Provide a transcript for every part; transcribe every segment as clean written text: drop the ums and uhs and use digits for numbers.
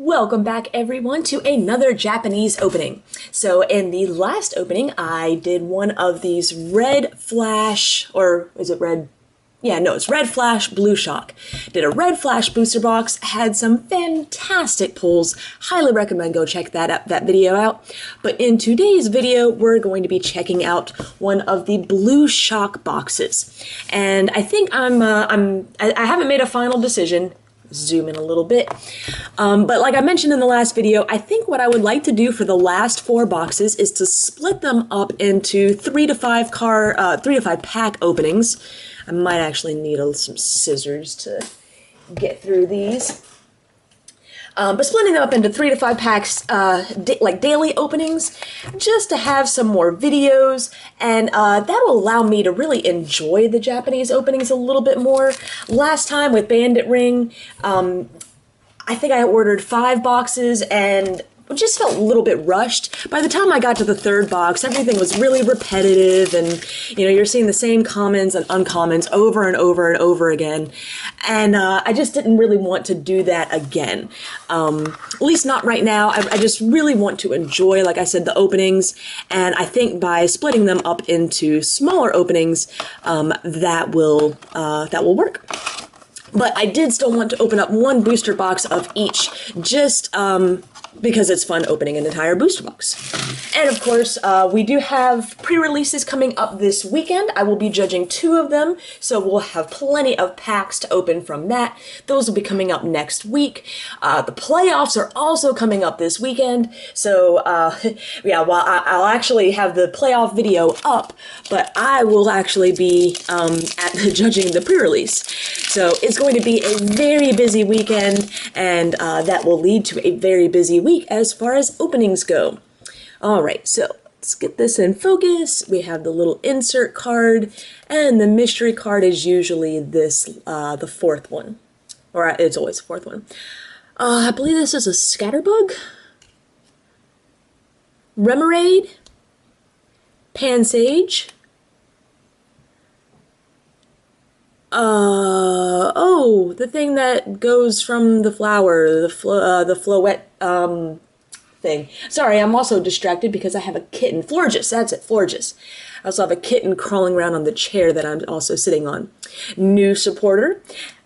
Welcome back everyone to another Japanese opening. So in the last opening I did one of these red flash, or is it red? Yeah, no, it's red flash blue shock. Did a red flash booster box, had some fantastic pulls. Highly recommend go check that video out. But in today's video we're going to be checking out one of the blue shock boxes. And I think I haven't made a final decision. Zoom in a little bit. But like I mentioned in the last video, I think what I would like to do for the last 4 boxes is to split them up into 3 to 5 pack openings. I might actually need some scissors to get through these. But splitting them up into 3 to 5 packs, like daily openings, just to have some more videos, and that will allow me to really enjoy the Japanese openings a little bit more. Last time with Bandit Ring, I think I ordered 5 boxes and just felt a little bit rushed. By the time I got to the 3rd box, everything was really repetitive, and you're seeing the same commons and uncommons over and over and over again. And I just didn't really want to do that again. At least not right now. I just really want to enjoy, like I said, the openings. And I think by splitting them up into smaller openings, that will work. But I did still want to open up 1 booster box of each, just because it's fun opening an entire booster box. And of course, we do have pre-releases coming up this weekend. I will be judging 2 of them, so we'll have plenty of packs to open from that. Those will be coming up next week. The playoffs are also coming up this weekend, so yeah, well, I'll actually have the playoff video up, but I will actually be judging the pre-release. So it's going to be a very busy weekend, and that will lead to a very busy week as far as openings go. Alright, so let's get this in focus. We have the little insert card, and the mystery card is usually this, the 4th one. Or it's always the 4th one. I believe this is a Scatterbug, Remoraid, Pansage, oh, the thing that goes from the flower, the floette, thing. Sorry, I'm also distracted because I have a kitten. Florges, that's it, Florges. I also have a kitten crawling around on the chair that I'm also sitting on. New supporter.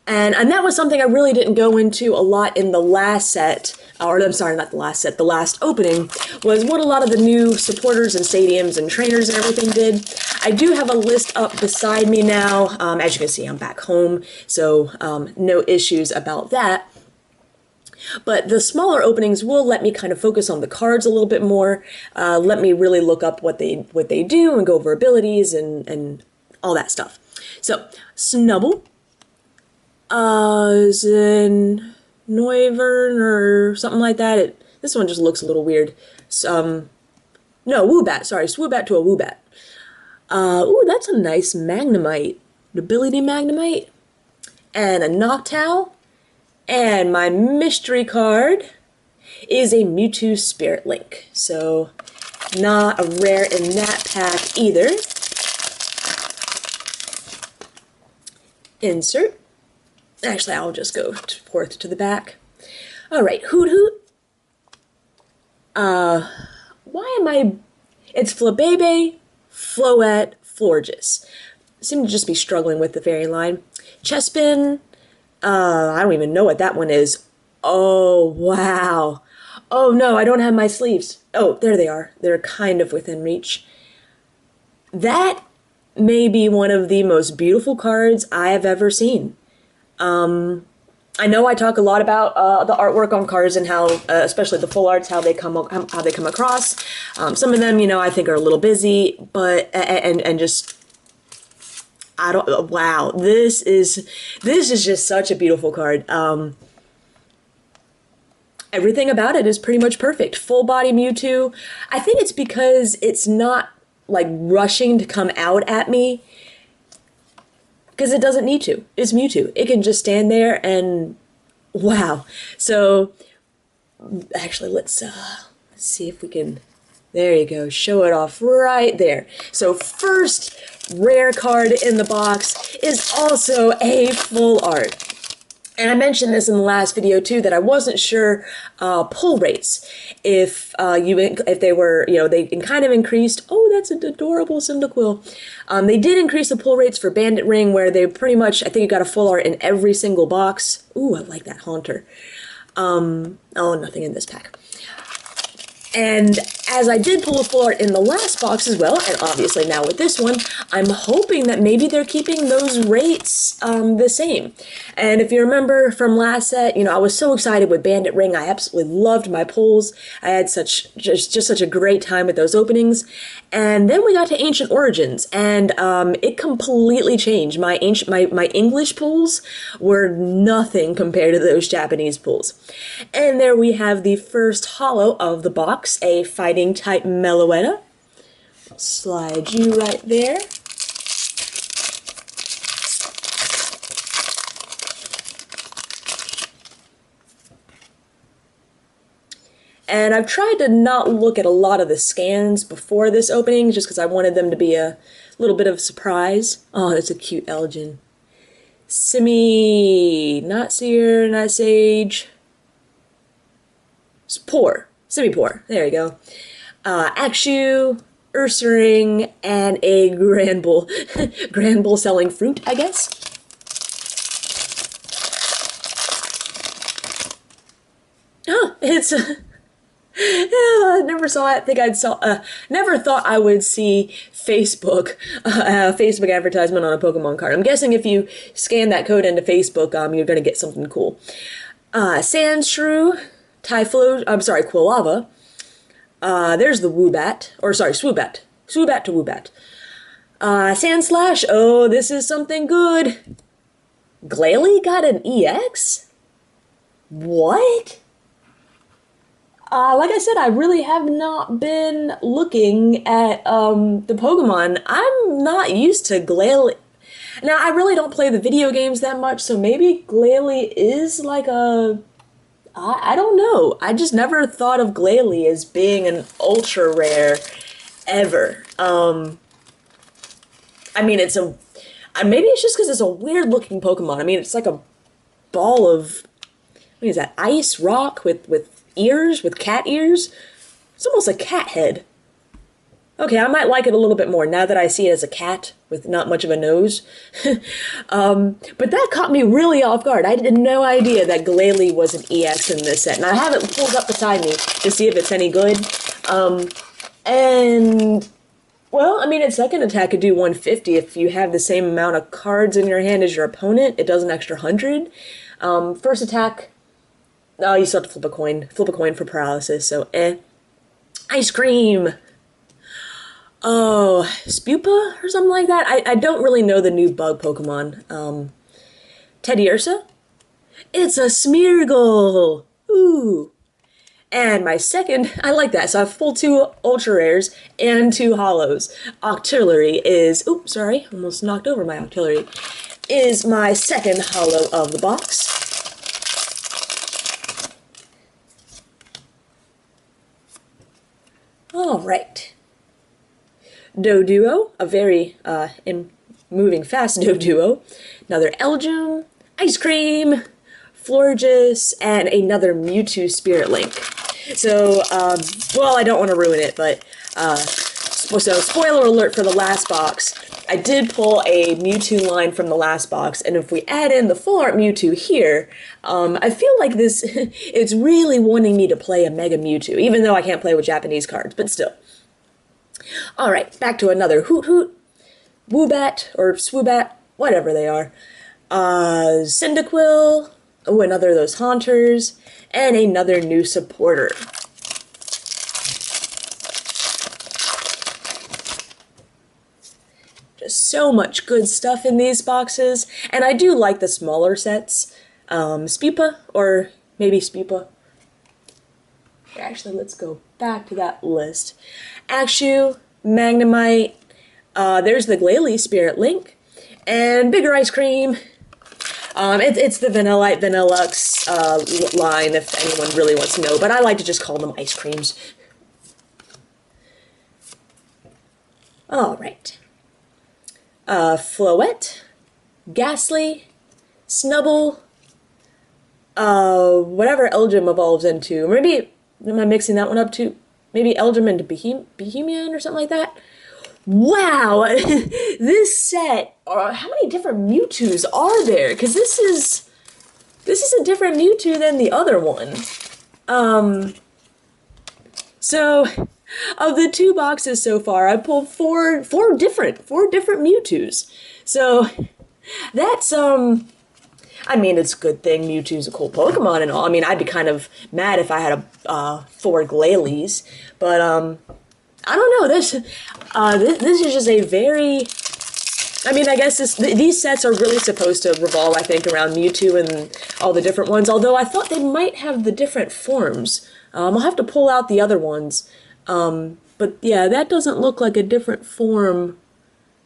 And that was something I really didn't go into a lot in the last set, or I'm sorry, not the last set, the last opening, was what a lot of the new supporters and stadiums and trainers and everything did. I do have a list up beside me now. As you can see, I'm back home, so no issues about that. But the smaller openings will let me kind of focus on the cards a little bit more, let me really look up what they do and go over abilities and all that stuff. So, Snubble. Is in Noivern or something like that. This one just looks a little weird. No, Woobat, sorry, Swoobat to a Woobat. Ooh, that's a nice Magnemite. Ability Magnemite. And a Noctowl. And my mystery card is a Mewtwo Spirit Link. So, not a rare in that pack either. Insert. Actually, I'll just go forth to the back. Alright, Hoot Hoot. Why am I... It's Flabebe, Floette, Florges. I seem to just be struggling with the fairy line. Chespin. I don't even know what that one is. Oh, wow. Oh, no, I don't have my sleeves. Oh, there they are. They're kind of within reach. That may be one of the most beautiful cards I have ever seen. I know I talk a lot about the artwork on cards and how, especially the full arts, how they come across. Some of them, I think are a little busy, but and just wow, this is just such a beautiful card. Everything about it is pretty much perfect. Full body Mewtwo. I think it's because it's not like rushing to come out at me. Because it doesn't need to. It's Mewtwo. It can just stand there and wow. So actually let's see if we can, there you go, show it off right there. So first rare card in the box is also a full art. And I mentioned this in the last video too, that I wasn't sure pull rates, if they were, they kind of increased. Oh, that's an adorable Cyndaquil. They did increase the pull rates for Bandit Ring, where they pretty much, I think you got a full art in every single box. Ooh, I like that Haunter. Oh, nothing in this pack. And as I did pull a full art in the last box as well, and obviously now with this one, I'm hoping that maybe they're keeping those rates the same. And if you remember from last set, I was so excited with Bandit Ring. I absolutely loved my pulls. I had just such a great time with those openings. And then we got to Ancient Origins, and it completely changed. My English pulls were nothing compared to those Japanese pulls. And there we have the first holo of the box, a fighting type Meloetta. I'll slide you right there. And I've tried to not look at a lot of the scans before this opening, just because I wanted them to be a little bit of a surprise. Oh, that's a cute Elgin. Simi, not Seer, not Sage. Poor. Semi-poor. There you go. Axew, Ursaring, and a Granbull. Granbull selling fruit, I guess. Oh, it's... I never saw it. Never thought I would see Facebook advertisement on a Pokemon card. I'm guessing if you scan that code into Facebook, you're gonna get something cool. Sandshrew, Quilava. There's the Swoobat. Swoobat to Woobat. Sandslash. Oh, this is something good. Glalie got an EX? What? Like I said, I really have not been looking at the Pokemon. I'm not used to Glalie. Now, I really don't play the video games that much, so maybe Glalie is like I don't know. I just never thought of Glalie as being an ultra rare ever. I mean, maybe it's just because it's a weird looking Pokemon. I mean, it's like a ball of, what is that, ice rock with ears, with cat ears? It's almost a cat head. Okay, I might like it a little bit more now that I see it as a cat with not much of a nose. But that caught me really off guard. I had no idea that Glalie was an EX in this set. And I have it pulled up beside me to see if it's any good. And, well, I mean, its second attack could do 150 if you have the same amount of cards in your hand as your opponent. It does an extra 100. First attack, oh, you still have to flip a coin. Flip a coin for paralysis, so Ice Cream! Oh, Spupa or something like that? I don't really know the new bug Pokemon. Teddiursa? It's a Smeargle! Ooh! And my second, I like that, so I have full 2 Ultra Rares and 2 Holos. Octillery is, oops, sorry, almost knocked over my Octillery, is my second holo of the box. Alright. Doduo, a very moving fast Doduo. Another Elgyem, Ice Cream, Florges, and another Mewtwo Spirit Link. So, well, I don't want to ruin it, but, so spoiler alert for the last box. I did pull a Mewtwo line from the last box, and if we add in the full art Mewtwo here, I feel like this, it's really wanting me to play a Mega Mewtwo, even though I can't play with Japanese cards, but still. Alright, back to another Hoot Hoot, Woobat, or Swoobat, whatever they are. Cyndaquil, oh, another of those Haunters, and another new supporter. Just so much good stuff in these boxes, and I do like the smaller sets. Spupa, or maybe Spupa. Actually, let's go back to that list. Axew, Magnemite, there's the Glalie Spirit Link, and Bigger Ice Cream. It's the Vanillite Vanillux line, if anyone really wants to know, but I like to just call them ice creams. Alright. Floette, Ghastly, Snubble, whatever Elgin evolves into. Maybe, am I mixing that one up too? Maybe Elgin into Bohemian or something like that? Wow, this set, how many different Mewtwo's are there? Because this is a different Mewtwo than the other one. Um, so of the two boxes so far, I pulled four different Mewtwo's. So that's I mean, it's a good thing Mewtwo's a cool Pokemon and all. I mean, I'd be kind of mad if I had four Glalie, but I don't know. This is just a very. I mean, I guess these sets are really supposed to revolve, I think, around Mewtwo and all the different ones. Although I thought they might have the different forms. I'll have to pull out the other ones. But yeah, that doesn't look like a different form.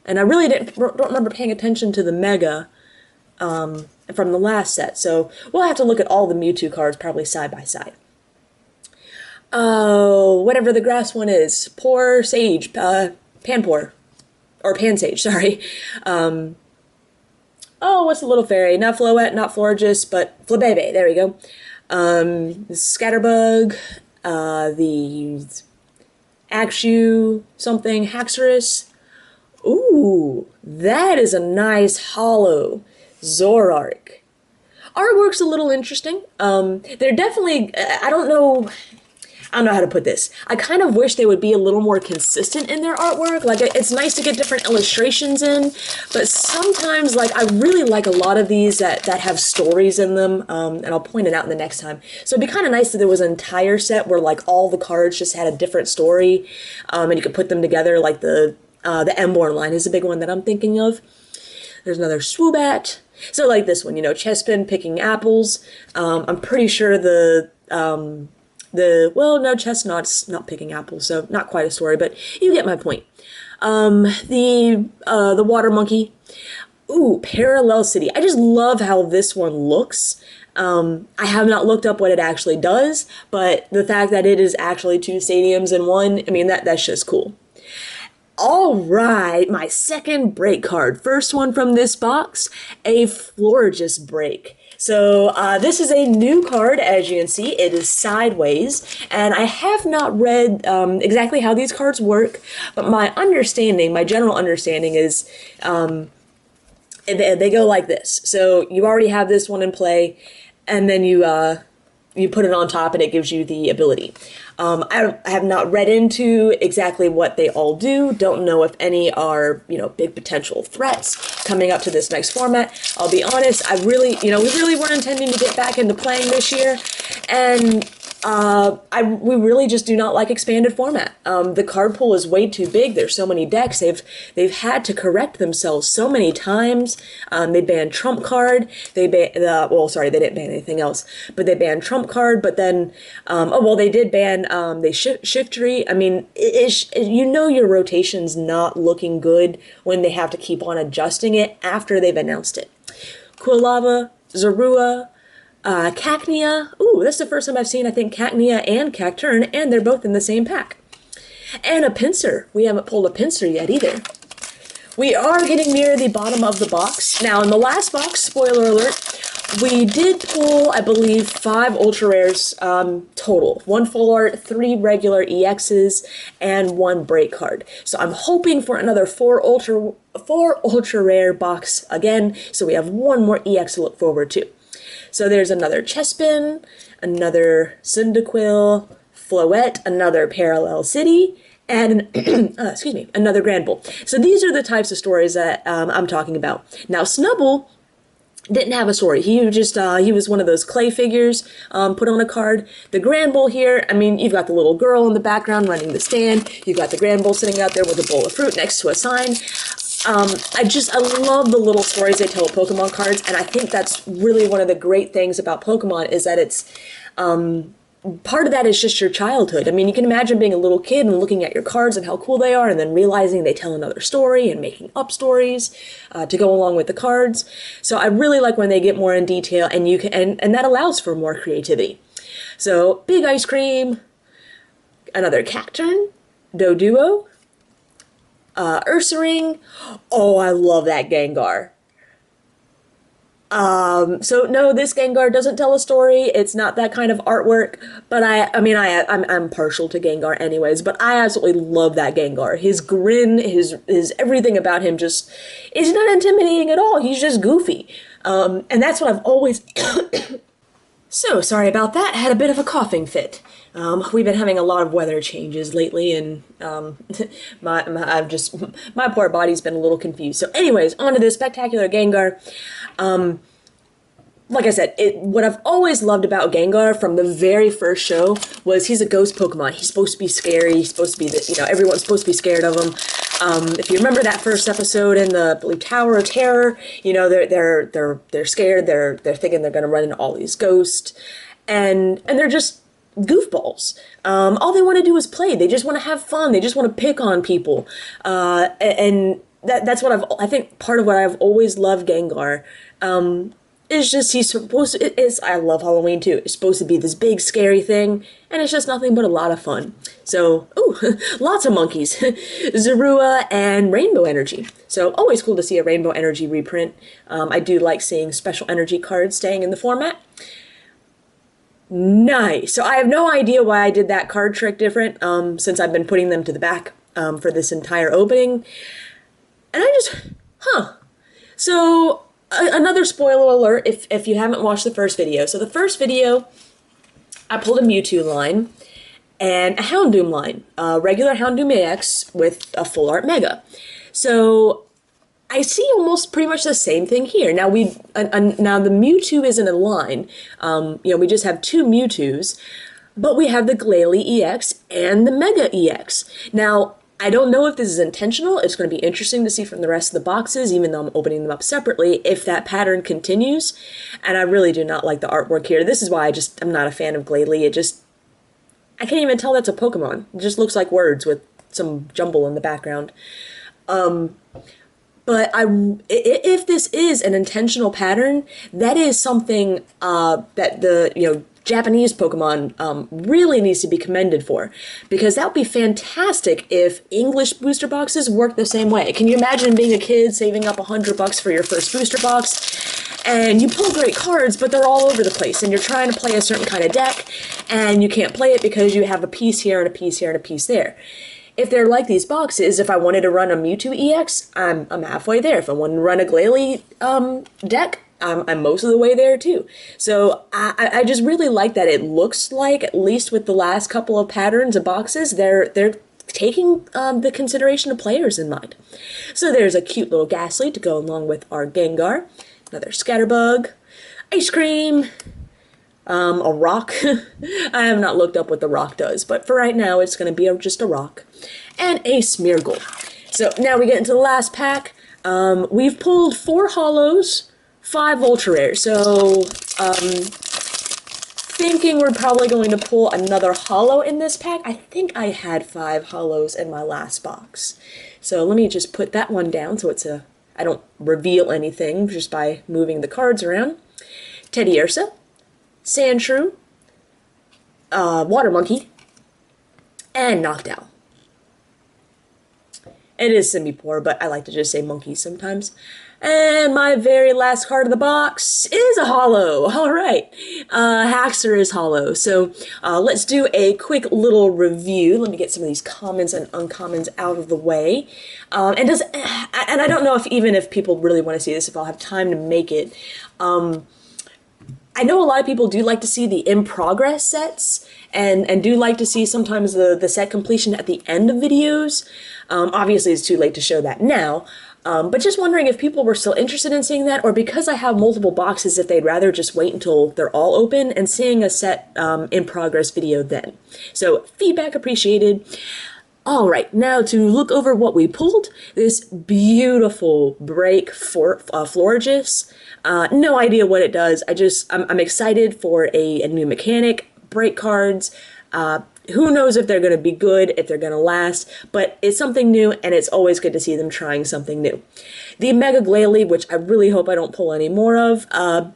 And I really don't remember paying attention to the Mega from the last set. So we'll have to look at all the Mewtwo cards probably side by side. Oh, whatever the grass one is. Poor Sage. Panpour. Or Pansage, sorry. Oh, what's the little fairy? Not Floette, not Florges, but Flabebe. There we go. Scatterbug. The Axew something. Haxorus. Ooh, that is a nice hollow Zoroark. Artwork's a little interesting. They're definitely, I don't know how to put this. I kind of wish they would be a little more consistent in their artwork. Like, it's nice to get different illustrations in, but sometimes, like, I really like a lot of these that have stories in them, and I'll point it out in the next time. So it'd be kind of nice that there was an entire set where, like, all the cards just had a different story, and you could put them together, like the Emborn line is a big one that I'm thinking of. There's another Swoobat. So like this one, you know, Chespin picking apples. I'm pretty sure well, no, Chestnut's not picking apples, so not quite a story, but you get my point. The Water Monkey. Ooh, Parallel City. I just love how this one looks. I have not looked up what it actually does, but the fact that it is actually two stadiums in one, I mean, that's just cool. All right, my second break card. First one from this box, a Florges break. So this is a new card, as you can see. It is sideways, and I have not read exactly how these cards work, but my general understanding is they go like this. So you already have this one in play, and then you put it on top and it gives you the ability. I have not read into exactly what they all do. Don't know if any are, big potential threats coming up to this next format. I'll be honest, we really weren't intending to get back into playing this year. And we really just do not like expanded format. The card pool is way too big. There's so many decks. They've had to correct themselves so many times. They banned Trump Card. They didn't ban anything else, but they banned Trump Card. But then, they did ban Shiftry. I mean, your rotation's not looking good when they have to keep on adjusting it after they've announced it. Quilava, Zorua. Cacnea. Ooh, that's the first time I've seen, I think, Cacnea and Cacturn, and they're both in the same pack. And a Pinsir. We haven't pulled a Pinsir yet either. We are getting near the bottom of the box. Now, in the last box, spoiler alert, we did pull, I believe, 5 ultra rares total. 1 full art, 3 regular EXs, and 1 break card. So I'm hoping for another 4 ultra rare box again, so we have 1 more EX to look forward to. So there's another Chespin, another Cyndaquil, Floette, another Parallel City, and another Granbull. So these are the types of stories that I'm talking about. Now Snubbull didn't have a story. He was one of those clay figures put on a card. The Granbull here, I mean, you've got the little girl in the background running the stand. You've got the Granbull sitting out there with a bowl of fruit next to a sign. I love the little stories they tell with Pokemon cards, and I think that's really one of the great things about Pokemon is that it's, part of that is just your childhood. I mean, you can imagine being a little kid and looking at your cards and how cool they are, and then realizing they tell another story and making up stories to go along with the cards. So I really like when they get more in detail, and and that allows for more creativity. So, Big Ice Cream, another Cacturn, Doduo, Ursaring. Oh, I love that Gengar. So no, this Gengar doesn't tell a story. It's not that kind of artwork. But I'm partial to Gengar anyways. But I absolutely love that Gengar. His grin, his everything about him just is not intimidating at all. He's just goofy. And that's what I've always. So sorry about that. I had a bit of a coughing fit. We've been having a lot of weather changes lately, and my poor body's been a little confused. So, anyways, on to this spectacular Gengar. Like I said, what I've always loved about Gengar from the very first show was he's a ghost Pokemon. He's supposed to be scary. He's supposed to be everyone's supposed to be scared of him. If you remember that first episode in the, I believe, Tower of Terror, they're scared. They're thinking they're gonna run into all these ghosts, and they're just goofballs. All they want to do is play. They just want to have fun. They just want to pick on people, and that's what I think part of what I've always loved Gengar. It's just he's supposed to, I love Halloween too. It's supposed to be this big scary thing, and it's just nothing but a lot of fun. So, ooh, lots of monkeys. Zorua and Rainbow Energy. So, always cool to see a Rainbow Energy reprint. I do like seeing special energy cards staying in the format. Nice. So, I have no idea why I did that card trick different, since I've been putting them to the back, for this entire opening. And I just, So, another spoiler alert if you haven't watched the first video. So the first video, I pulled a Mewtwo line and a Houndoom line, a regular Houndoom AX with a full art Mega. So I see almost pretty much the same thing here. Now now the Mewtwo isn't a line. We just have two Mewtwo's, but we have the Glalie EX and the Mega EX. Now, I don't know if this is intentional. It's going to be interesting to see from the rest of the boxes, even though I'm opening them up separately, if that pattern continues. And I really do not like the artwork here. This is why I'm not a fan of Glalie. I can't even tell that's a Pokemon. It just looks like words with some jumble in the background. But if this is an intentional pattern, that is something that the Japanese Pokemon really needs to be commended for, because that would be fantastic if English booster boxes work the same way. Can you imagine being a kid saving up $100 for your first booster box, and you pull great cards, but they're all over the place, and you're trying to play a certain kind of deck, and you can't play it because you have a piece here and a piece here and a piece there. If they're like these boxes, if I wanted to run a Mewtwo EX, I'm halfway there. If I wanted to run a Glalie deck, I'm most of the way there too. So I just really like that it looks like, at least with the last couple of patterns of boxes, they're taking the consideration of players in mind. So there's a cute little Ghastly to go along with our Gengar, another Scatterbug, Ice Cream, a rock. I have not looked up what the rock does, but for right now it's going to be just a rock, and a Smeargle. So now we get into the last pack. We've pulled 4 holos, 5 ultra rares. So thinking we're probably going to pull another holo in this pack. I think I had 5 holos in my last box. So let me just put that one down so I don't reveal anything just by moving the cards around. Teddiursa, Sandshrew, Water Monkey, and Noctowl. It is semi-poor, but I like to just say monkeys sometimes. And my very last card of the box is a holo. All right, Haxor is holo. So let's do a quick little review. Let me get some of these commons and uncommons out of the way. And I don't know if people really want to see this, if I'll have time to make it. I know a lot of people do like to see the in-progress sets, and do like to see sometimes the set completion at the end of videos. Obviously, it's too late to show that now, but just wondering if people were still interested in seeing that, or because I have multiple boxes, if they'd rather just wait until they're all open and seeing a set in-progress video then. So, feedback appreciated. All right, now to look over what we pulled, this beautiful break for Florges. No idea what it does. I'm excited for a new mechanic, break cards. Who knows if they're going to be good, if they're going to last, but it's something new, and it's always good to see them trying something new. The Mega Glalie, which I really hope I don't pull any more of,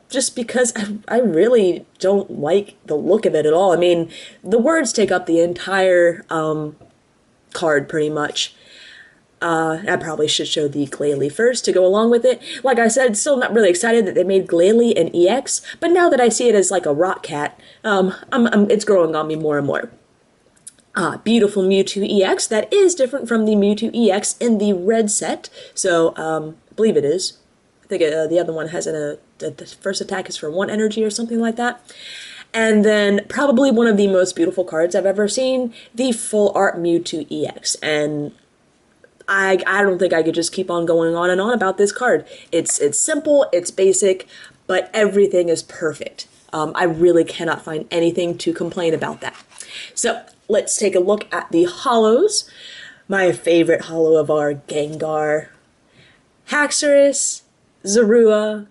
just because I really don't like the look of it at all. I mean, the words take up the entire card pretty much. I probably should show the Glalie first to go along with it. Like I said, still not really excited that they made Glalie an EX, but now that I see it as like a rock cat, it's growing on me more and more. Beautiful Mewtwo EX that is different from the Mewtwo EX in the red set, so I believe it is. I think the other one has the first attack is for 1 energy or something like that. And then probably one of the most beautiful cards I've ever seen, the Full Art Mewtwo EX. And I don't think I could just keep on going on and on about this card. It's simple, it's basic, but everything is perfect. I really cannot find anything to complain about that. So let's take a look at the holos. My favorite holo of our Gengar, Haxorus, Zorua,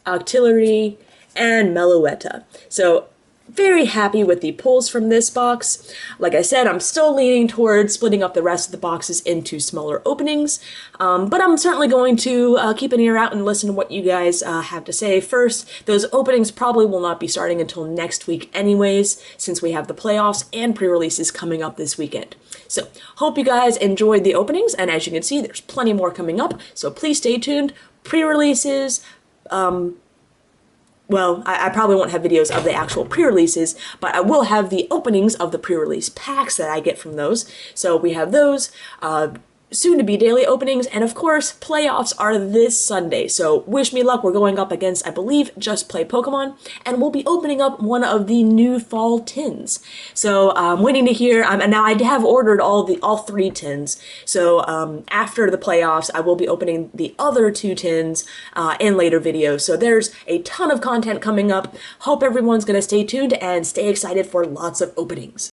Octillery, and Meloetta. So very happy with the pulls from this box. Like I said, I'm still leaning towards splitting up the rest of the boxes into smaller openings, but I'm certainly going to keep an ear out and listen to what you guys have to say. First, those openings probably will not be starting until next week anyways, since we have the playoffs and pre-releases coming up this weekend. So, hope you guys enjoyed the openings, and as you can see, there's plenty more coming up, so please stay tuned. Pre-releases, well, I probably won't have videos of the actual pre-releases, but I will have the openings of the pre-release packs that I get from those. So we have those, soon to be daily openings, and of course, playoffs are this Sunday. So wish me luck. We're going up against, I believe, Just Play Pokemon, and we'll be opening up one of the new fall tins. So I'm waiting to hear, and now I have ordered all 3 tins. So after the playoffs, I will be opening the other 2 tins in later videos. So there's a ton of content coming up. Hope everyone's going to stay tuned and stay excited for lots of openings.